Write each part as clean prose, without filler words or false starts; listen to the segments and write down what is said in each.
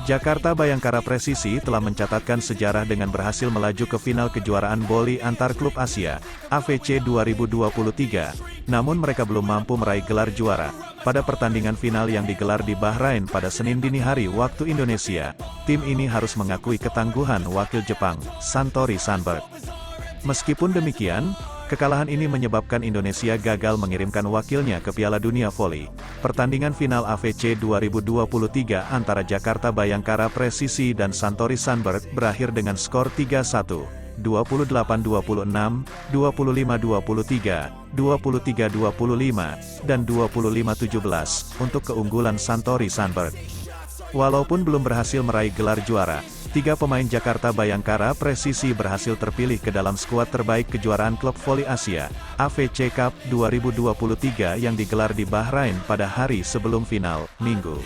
Jakarta Bayangkara Presisi telah mencatatkan sejarah dengan berhasil melaju ke final kejuaraan voli antar klub Asia, AFC 2023, namun mereka belum mampu meraih gelar juara. Pada pertandingan final yang digelar di Bahrain pada Senin dini hari waktu Indonesia, tim ini harus mengakui ketangguhan wakil Jepang, Santori Sunbird. Meskipun demikian, kekalahan ini menyebabkan Indonesia gagal mengirimkan wakilnya ke Piala Dunia Voli. Pertandingan final AFC 2023 antara Jakarta Bayangkara Presisi dan Santori Sunbird berakhir dengan skor 3-1, 28-26, 25-23, 23-25, dan 25-17, untuk keunggulan Santori Sunbird. Walaupun belum berhasil meraih gelar juara, 3 pemain Jakarta Bayangkara Presisi berhasil terpilih ke dalam skuad terbaik kejuaraan klub voli Asia, AFC Cup 2023 yang digelar di Bahrain pada hari sebelum final, Minggu.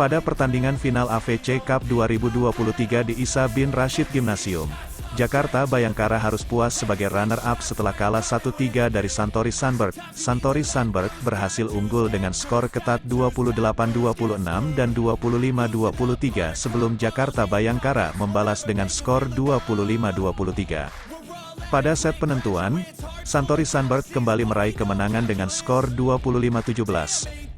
Pada pertandingan final AFC Cup 2023 di Isa bin Rashid Gymnasium, Jakarta Bayangkara harus puas sebagai runner-up setelah kalah 1-3 dari Santori Sunbird. Santori Sunbird berhasil unggul dengan skor ketat 28-26 dan 25-23 sebelum Jakarta Bayangkara membalas dengan skor 25-23. Pada set penentuan, Santori Sunbird kembali meraih kemenangan dengan skor 25-17.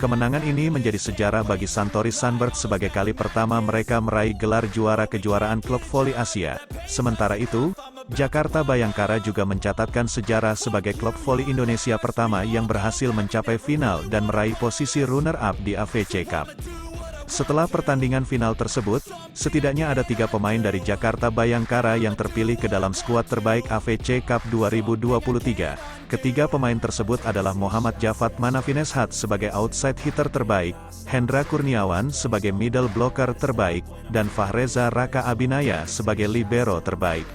Kemenangan ini menjadi sejarah bagi Santori Sunbird sebagai kali pertama mereka meraih gelar juara kejuaraan klub voli Asia. Sementara itu, Jakarta Bayangkara juga mencatatkan sejarah sebagai klub voli Indonesia pertama yang berhasil mencapai final dan meraih posisi runner-up di AFC Cup. Setelah pertandingan final tersebut, setidaknya ada 3 pemain dari Jakarta Bayangkara yang terpilih ke dalam skuad terbaik AFC Cup 2023. Ketiga pemain tersebut adalah Muhammad Jafat Manafineshat sebagai outside hitter terbaik, Hendra Kurniawan sebagai middle blocker terbaik, dan Fahreza Raka Abinaya sebagai libero terbaik.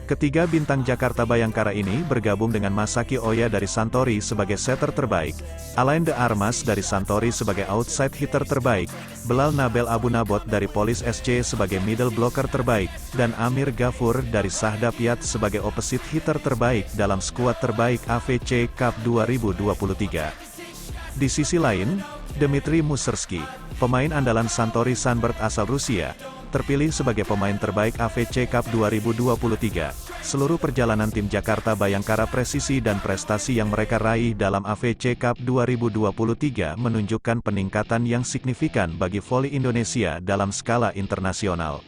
Ketiga bintang Jakarta Bayangkara ini bergabung dengan Masaki Oya dari Santori sebagai setter terbaik, Alain de Armas dari Santori sebagai outside hitter terbaik, Belal Nabel Abu Nabot dari Polis SC sebagai middle blocker terbaik, dan Amir Gafur dari Sahdap Yat sebagai opposite hitter terbaik dalam skuad terbaik AFC Cup 2023. Di sisi lain, Dmitry Musersky, pemain andalan Santori Sunbird asal Rusia, terpilih sebagai pemain terbaik AFC Cup 2023. Seluruh perjalanan tim Jakarta Bayangkara Presisi dan prestasi yang mereka raih dalam AFC Cup 2023 menunjukkan peningkatan yang signifikan bagi voli Indonesia dalam skala internasional.